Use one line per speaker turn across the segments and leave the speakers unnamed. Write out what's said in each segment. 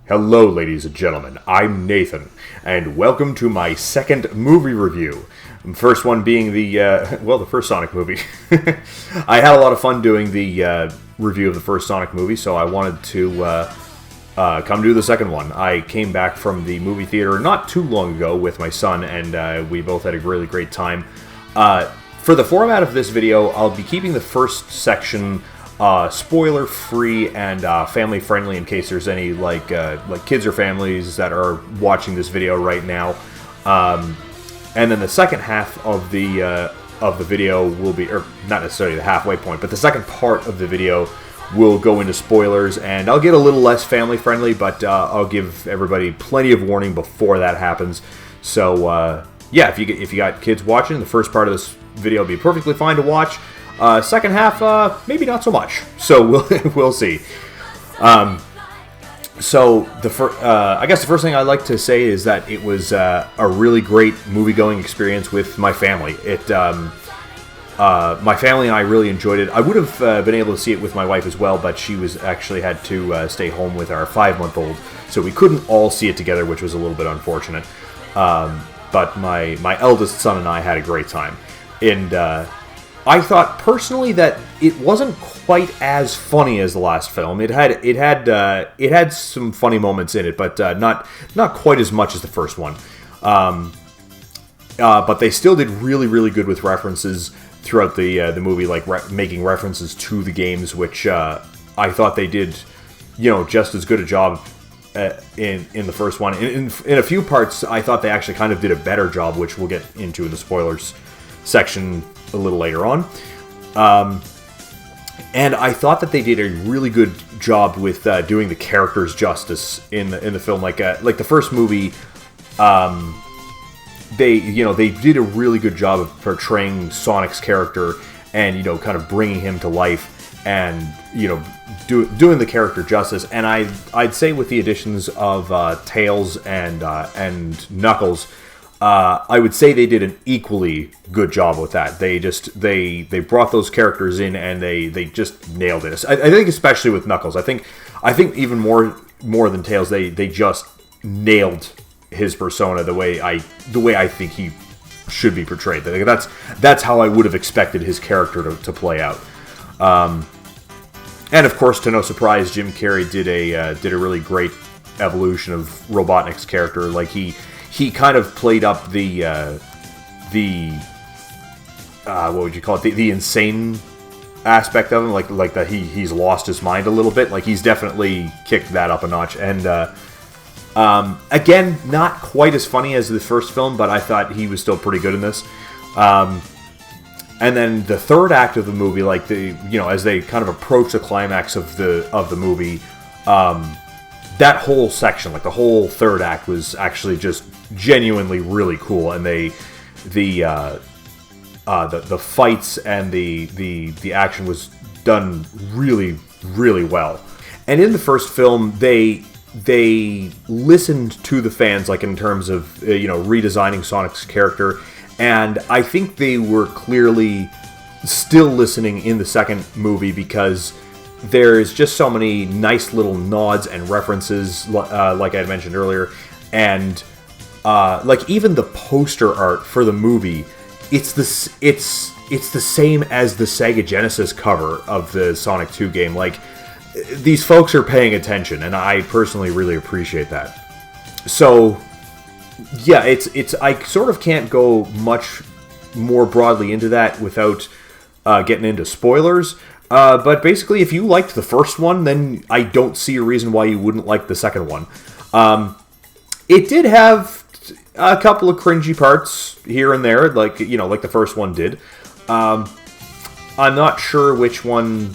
Hello, ladies and gentlemen, I'm Nathan, and welcome to my second movie review. First one being the first Sonic movie. I had a lot of fun doing the review of the first Sonic movie, so I wanted to come do the second one. I came back from the movie theater not too long ago with my son, and we both had a really great time. For the format of this video, I'll be keeping the first section spoiler-free and family-friendly in case there's any like kids or families that are watching this video right now. And then the second half of the video will be, or not necessarily the halfway point, but the second part of the video will go into spoilers, and I'll get a little less family-friendly, but I'll give everybody plenty of warning before that happens. So yeah, if you got kids watching, the first part of this video will be perfectly fine to watch. Second half, maybe not so much. So we'll see. So I guess the first thing I'd like to say is that it was a really great movie-going experience with my family. My family and I really enjoyed it. I would have been able to see it with my wife as well, but she was actually had to stay home with our 5-month-old, so we couldn't all see it together, which was a little bit unfortunate. But my eldest son and I had a great time, and I thought personally that it wasn't quite as funny as the last film. It had some funny moments in it, but not quite as much as the first one. But they still did really good with references throughout the movie, like making references to the games, which I thought they did, just as good a job in the first one. In a few parts, I thought they actually kind of did a better job, which we'll get into in the spoilers section a little later on. And I thought that they did a really good job with doing the characters justice in the film. Like the first movie, they did a really good job of portraying Sonic's character and kind of bringing him to life and doing the character justice. And I'd say with the additions of Tails and Knuckles, I would say they did an equally good job with that. They brought those characters in and they just nailed it. I think especially with Knuckles. I think even more than Tails, they just nailed his persona the way I think he should be portrayed. That's how I would have expected his character to play out. And of course, to no surprise, Jim Carrey did a really great evolution of Robotnik's character. Like he kind of played up the what would you call it? The insane aspect of him, like that he's lost his mind a little bit. Like he's definitely kicked that up a notch. And again, not quite as funny as the first film, but I thought he was still pretty good in this. And then the third act of the movie, like as they kind of approach the climax of the movie, that whole section, like the whole third act, was actually just genuinely really cool, and the fights and the action was done really well. And in the first film, they listened to the fans, like in terms of redesigning Sonic's character, and I think they were clearly still listening in the second movie, because there's just so many nice little nods and references, like I had mentioned earlier, and like even the poster art for the movie, it's the same as the Sega Genesis cover of the Sonic 2 game. Like, these folks are paying attention, and I personally really appreciate that. So yeah, it's I sort of can't go much more broadly into that without getting into spoilers. But basically, if you liked the first one, then I don't see a reason why you wouldn't like the second one. It did have a couple of cringy parts here and there, like the first one did. I'm not sure which one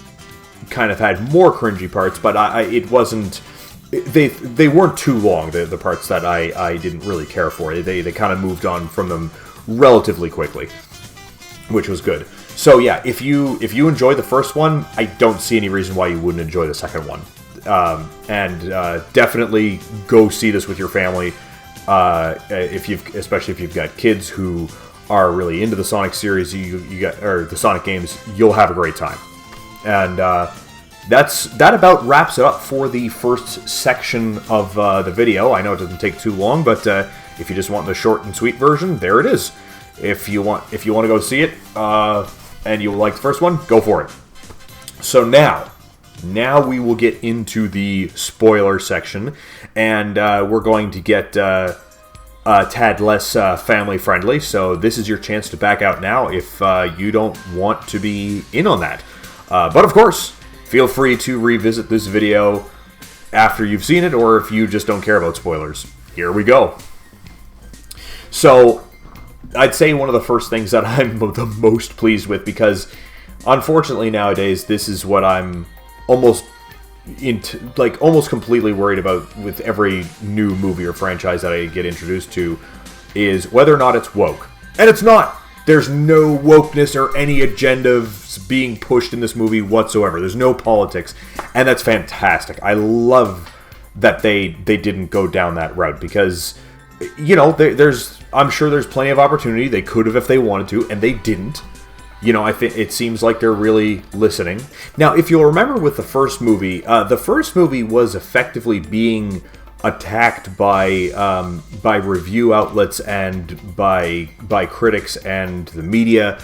kind of had more cringy parts, but it wasn't. They weren't too long. The parts that I didn't really care for. They kind of moved on from them relatively quickly, which was good. So yeah, if you enjoyed the first one, I don't see any reason why you wouldn't enjoy the second one. And definitely go see this with your family. Especially if you've got kids who are really into the Sonic series, or the Sonic games, you'll have a great time. And that about wraps it up for the first section of the video. I know it doesn't take too long, but if you just want the short and sweet version, there it is. If you want to go see it and you like the first one, go for it. So now we will get into the spoiler section, and we're going to get a tad less family friendly. So this is your chance to back out now if you don't want to be in on that. But of course, feel free to revisit this video after you've seen it, or if you just don't care about spoilers. Here we go. So, I'd say one of the first things that I'm the most pleased with, because unfortunately nowadays this is what I'm almost completely worried about with every new movie or franchise that I get introduced to, is whether or not it's woke. And it's not! There's no wokeness or any agenda being pushed in this movie whatsoever. There's no politics, and that's fantastic. I love that they didn't go down that route, because, you know, I'm sure there's plenty of opportunity. They could have if they wanted to, and they didn't. You know, I think it seems like they're really listening. Now, if you'll remember with the first movie was effectively being attacked by review outlets and by critics and the media,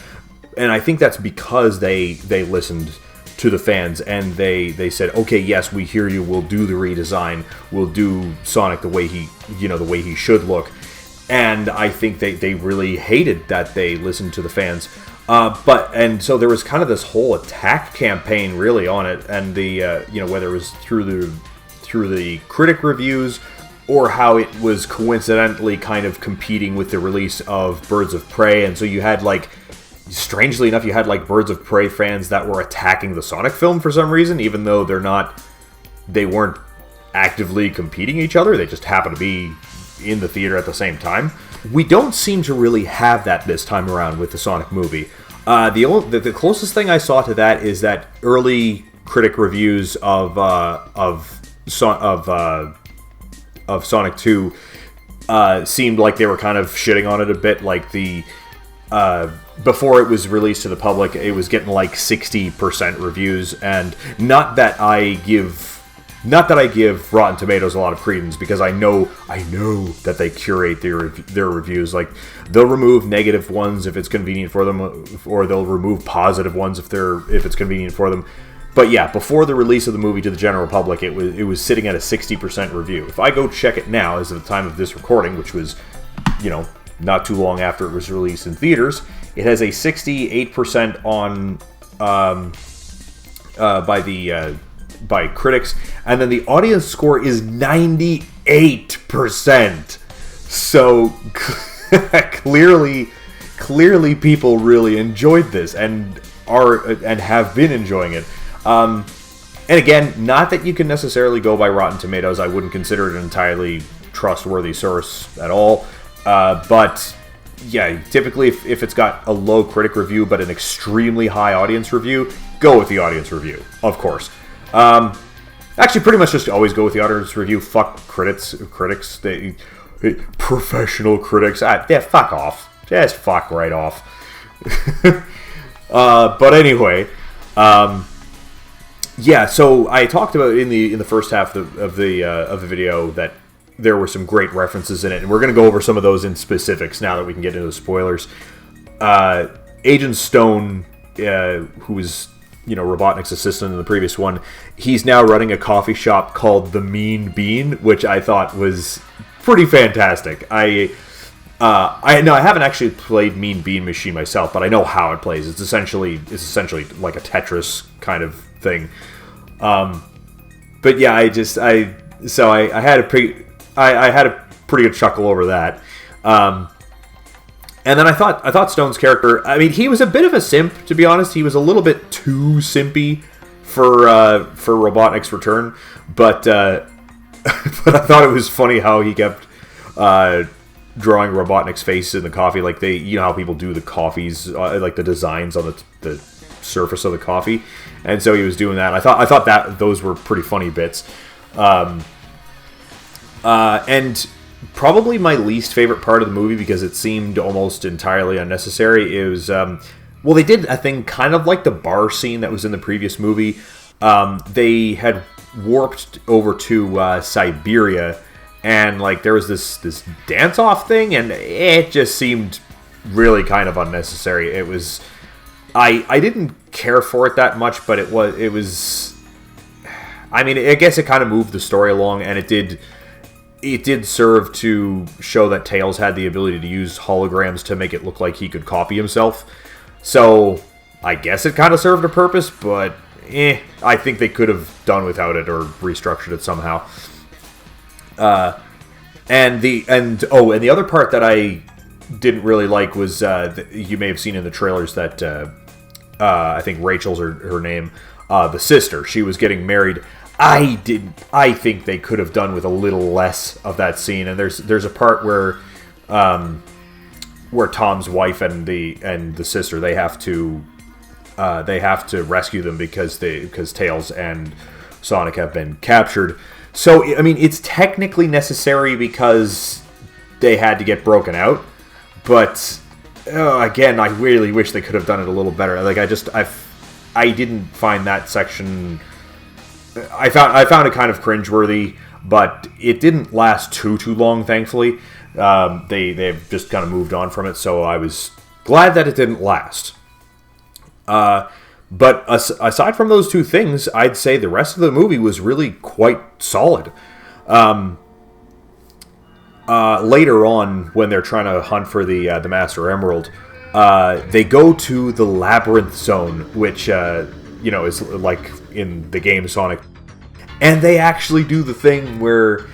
and I think that's because they listened to the fans and they said, okay, yes, we hear you, we'll do the redesign, we'll do Sonic the way he should look. And I think they really hated that they listened to the fans. And so there was kind of this whole attack campaign really on it, and the whether it was through the critic reviews or how it was coincidentally kind of competing with the release of Birds of Prey, and so you had strangely enough, you had Birds of Prey fans that were attacking the Sonic film for some reason, even though they weren't actively competing each other, they just happened to be in the theater at the same time. We don't seem to really have that this time around with the Sonic movie. The closest thing I saw to that is that early critic reviews of Sonic 2 seemed like they were kind of shitting on it a bit. Before it was released to the public, it was getting 60% reviews, and not that I give Rotten Tomatoes a lot of credence, because I know that they curate their reviews. They'll remove negative ones if it's convenient for them, or they'll remove positive ones if it's convenient for them. But yeah, before the release of the movie to the general public, it was sitting at a 60% review. If I go check it now, as of the time of this recording, which was, not too long after it was released in theaters, it has a 68% on by critics, and then the audience score is 98%. So clearly people really enjoyed this and have been enjoying it. And again, not that you can necessarily go by Rotten Tomatoes. I wouldn't consider it an entirely trustworthy source at all. But yeah, typically if it's got a low critic review but an extremely high audience review, go with the audience review, of course. Actually, pretty much just always go with the audience review. Fuck critics. Professional critics. Yeah, fuck off. Just fuck right off. But anyway, yeah. So I talked about in the first half of the video that there were some great references in it, and we're going to go over some of those in specifics now that we can get into the spoilers. Agent Stone, who was Robotnik's assistant in the previous one, he's now running a coffee shop called The Mean Bean, which I thought was pretty fantastic. I haven't actually played Mean Bean Machine myself, but I know how it plays. It's essentially like a Tetris kind of thing. But yeah, I had a pretty good chuckle over that. And then I thought Stone's character, I mean, he was a bit of a simp, to be honest. He was a little bit too simpy for Robotnik's return, but I thought it was funny how he kept drawing Robotnik's face in the coffee, how people do the coffees, the designs on the surface of the coffee, and so he was doing that. I thought that those were pretty funny bits, and probably my least favorite part of the movie, because it seemed almost entirely unnecessary, is they did a thing kind of like the bar scene that was in the previous movie. they had warped over to Siberia, and like there was this dance-off thing, and it just seemed really kind of unnecessary. It was, I didn't care for it that much, but it was. I mean, I guess it kind of moved the story along, and it did serve to show that Tails had the ability to use holograms to make it look like he could copy himself. So I guess it kind of served a purpose, but I think they could have done without it or restructured it somehow. And the other part that I didn't really like was you may have seen in the trailers that I think Rachel's her name, the sister. She was getting married. I think they could have done with a little less of that scene. And there's a part where Tom's wife and the sister they have to rescue them because Tails and Sonic have been captured. So I mean, it's technically necessary because they had to get broken out. But again, I really wish they could have done it a little better. Like I didn't find that section. I found it kind of cringeworthy, but it didn't last too long. Thankfully, they've just kind of moved on from it. So I was glad that it didn't last. But aside from those two things, I'd say the rest of the movie was really quite solid. Later on, when they're trying to hunt for the Master Emerald, they go to the Labyrinth Zone, which is like in the game Sonic, and they actually do the thing where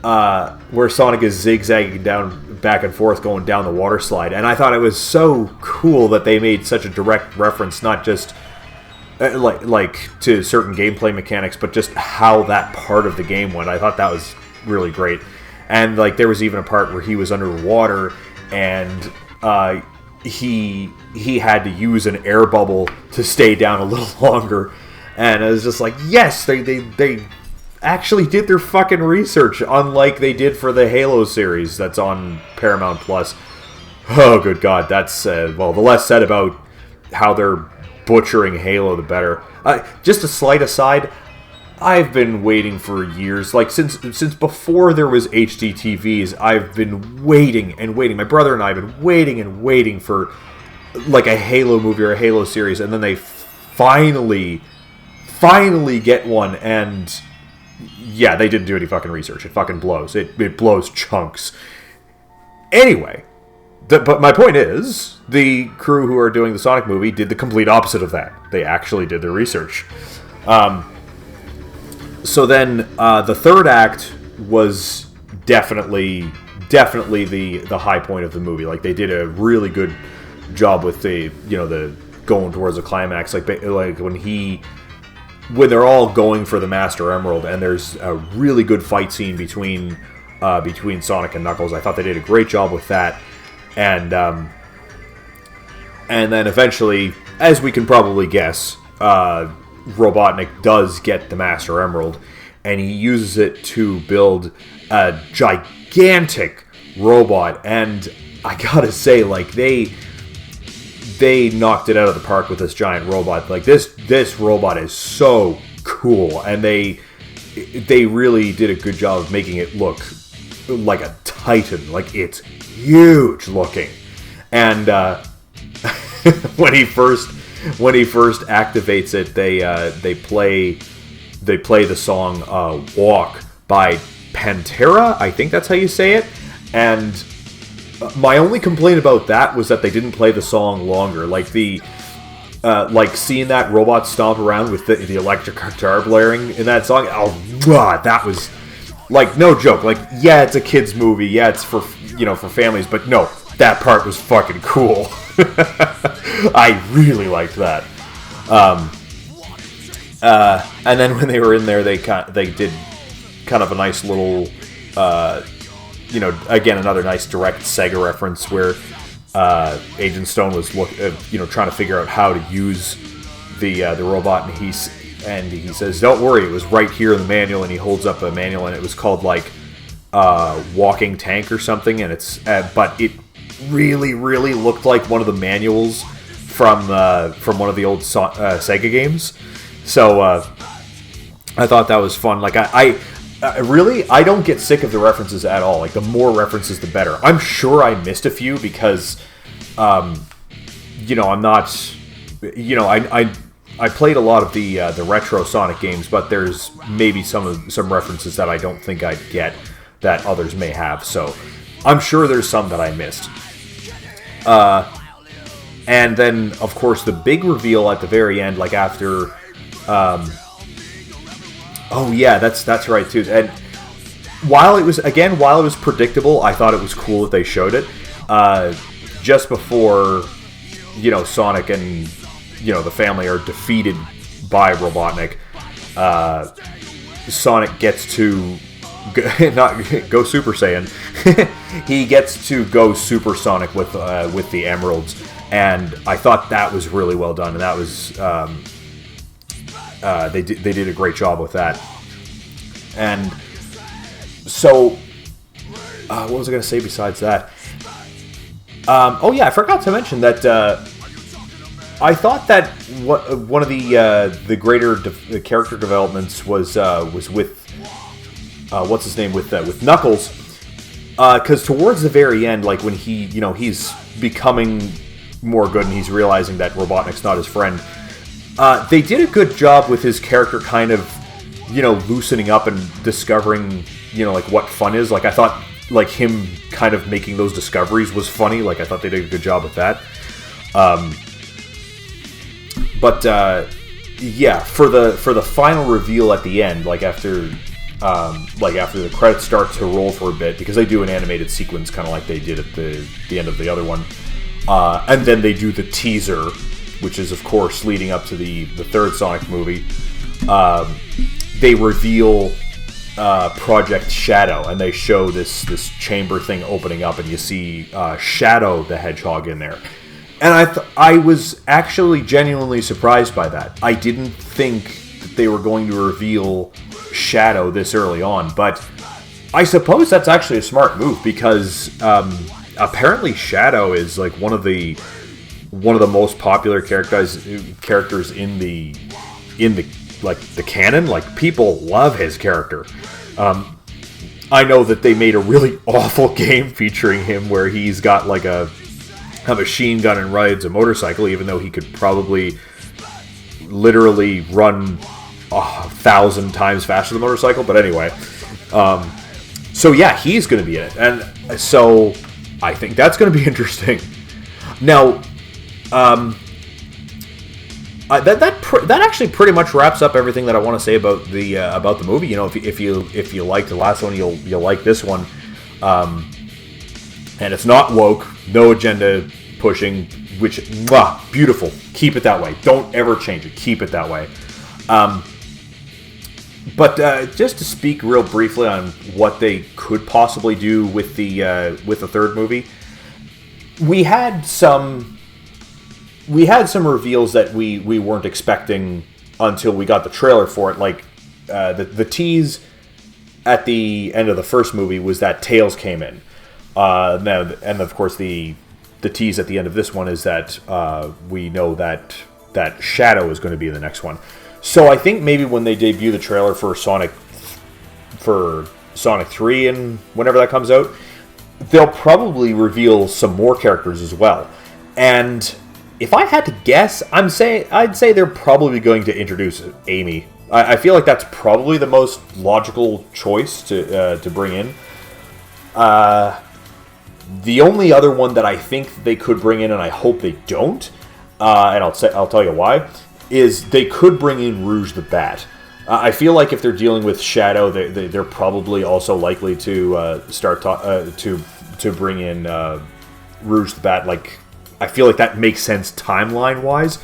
Sonic is zigzagging down back and forth going down the water slide, and I thought it was so cool that they made such a direct reference, not just like to certain gameplay mechanics, but just how that part of the game went. I thought that was really great. And like there was even a part where he was underwater and he had to use an air bubble to stay down a little longer, and I was just like, yes, they actually did their fucking research, unlike they did for the Halo series that's on Paramount Plus. Oh, good God, that's the less said about how they're butchering Halo, the better. Just a slight aside, I've been waiting for years, like since before there was HD TVs, I've been waiting and waiting. My brother and I have been waiting and waiting for like a Halo movie or a Halo series, and then they finally get one, and yeah, they didn't do any fucking research. It fucking blows. It blows chunks. Anyway, but my point is, the crew who are doing the Sonic movie did the complete opposite of that. They actually did their research. So then, the third act was definitely the high point of the movie. Like, they did a really good job with the going towards the climax. Like when they're all going for the Master Emerald, and there's a really good fight scene between Sonic and Knuckles. I thought they did a great job with that. And then eventually, as we can probably guess, Robotnik does get the Master Emerald, and he uses it to build a gigantic robot. And I gotta say, like, they knocked it out of the park with this giant robot. Like, this robot is so cool, and they really did a good job of making it look like a titan. Like, it's huge looking. And when he first activates it, they play the song "Walk" by Pantera. I think that's how you say it. And my only complaint about that was that they didn't play the song longer. Like like seeing that robot stomp around with the electric guitar blaring in that song. Oh God, that was like no joke. Like, yeah, it's a kids movie. Yeah, it's for families. But no, that part was fucking cool. I really liked that. And then when they were in there, they did kind of a nice little, again, another nice direct Sega reference where Agent Stone was trying to figure out how to use the robot, and he says, "Don't worry, it was right here in the manual." And he holds up a manual, and it was called like Walking Tank or something, and but it really looked like one of the manuals from one of the old Sega games. So I thought that was fun. Like, I really, I don't get sick of the references at all. Like, the more references, the better. I'm sure I missed a few because, you know, I'm not, you know, I played a lot of the retro Sonic games, but there's maybe some references that I don't think I'd get that others may have. So I'm sure there's some that I missed. And then, of course, the big reveal at the very end, like after, oh yeah, that's right too. And while it was predictable, I thought it was cool that they showed it. Just before, you know, Sonic and, you know, the family are defeated by Robotnik, Sonic gets to not go Super Saiyan. He gets to go Supersonic with the emeralds, and I thought that was really well done, and that was they did a great job with that. And so, what was I going to say besides that? Oh yeah, I forgot to mention that I thought that one of the greater character developments was with what's his name, with Knuckles, because towards the very end, like when he's becoming more good and he's realizing that Robotnik's not his friend, they did a good job with his character kind of, you know, loosening up and discovering, you know, like what fun is. Like I thought, like him kind of making those discoveries was funny. Like I thought they did a good job with that. But yeah, for the final reveal at the end, like after the credits start to roll for a bit, because they do an animated sequence kind of like they did at the end of the other one, and then they do the teaser, which is of course leading up to the third Sonic movie. They reveal Project Shadow, and they show this chamber thing opening up, and you see Shadow the Hedgehog in there. And I was actually genuinely surprised by that. I didn't think that they were going to reveal Shadow this early on, but I suppose that's actually a smart move, because apparently Shadow is like one of the most popular characters in the like the canon. Like people love his character. I know that they made a really awful game featuring him where he's got like a machine gun and rides a motorcycle, even though he could probably literally run 1,000 times faster than the motorcycle. But anyway, so yeah, he's going to be in it, and so I think that's going to be interesting. Now, that actually pretty much wraps up everything that I want to say about the movie. You know, if you liked the last one, you'll like this one. And it's not woke, no agenda pushing, which, beautiful. Keep it that way. Don't ever change it. Keep it that way. But just to speak real briefly on what they could possibly do with the third movie, we had some reveals that we weren't expecting until we got the trailer for it. Like the tease at the end of the first movie was that Tails came in. And of course the tease at the end of this one is that we know that Shadow is going to be in the next one. So I think maybe when they debut the trailer for Sonic 3 and whenever that comes out, they'll probably reveal some more characters as well. And if I had to guess, I'd say they're probably going to introduce Amy. I feel like that's probably the most logical choice to bring in. The only other one that I think they could bring in, and I hope they don't, and I'll tell you why, is they could bring in Rouge the Bat. I feel like if they're dealing with Shadow, they're probably also likely to start to bring in Rouge the Bat. Like, I feel like that makes sense timeline wise,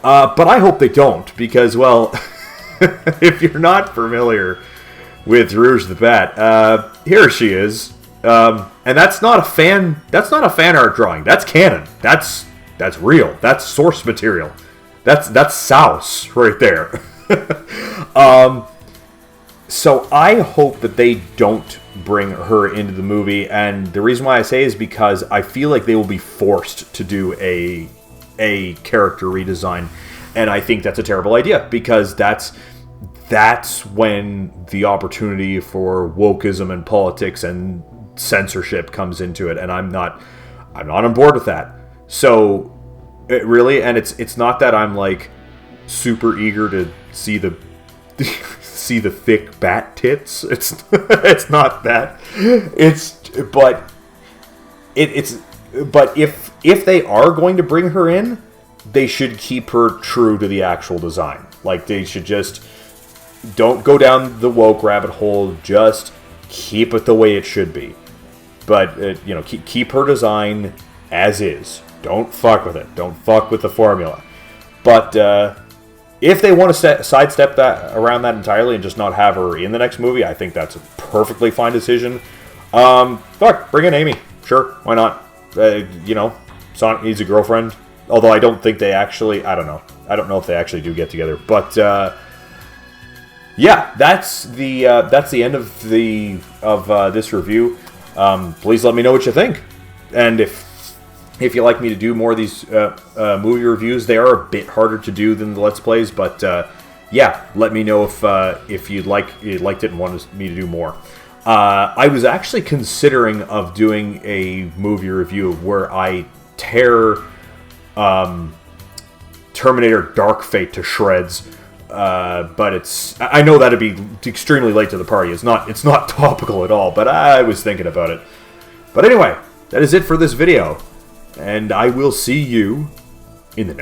but I hope they don't, because, well, if you're not familiar with Rouge the Bat, here she is. And that's not a fan art drawing. That's canon. That's real. That's source material. That's souse right there. So I hope that they don't bring her into the movie, and the reason why I say is because I feel like they will be forced to do a character redesign, and I think that's a terrible idea, because that's that's when the opportunity for wokeism and politics and censorship comes into it, and I'm not on board with that. So it's not that I'm like super eager to see the see the thick bat tits. It's it's not that. But if they are going to bring her in, they should keep her true to the actual design. Like, they should just don't go down the woke rabbit hole. Just keep it the way it should be. But keep her design as is. Don't fuck with it. Don't fuck with the formula. But if they want to sidestep that around that entirely and just not have her in the next movie, I think that's a perfectly fine decision. Fuck, bring in Amy. Sure, why not? Sonic needs a girlfriend. Although I don't think they actually. I don't know. I don't know if they actually do get together. But yeah, that's the end of this review. Please let me know what you think, and if you like me to do more of these movie reviews. They are a bit harder to do than the Let's Plays, but yeah, let me know if you liked it and wanted me to do more. I was actually considering of doing a movie review where I tear Terminator Dark Fate to shreds, but I know that'd be extremely late to the party. It's not topical at all, but I was thinking about it. But anyway, that is it for this video, and I will see you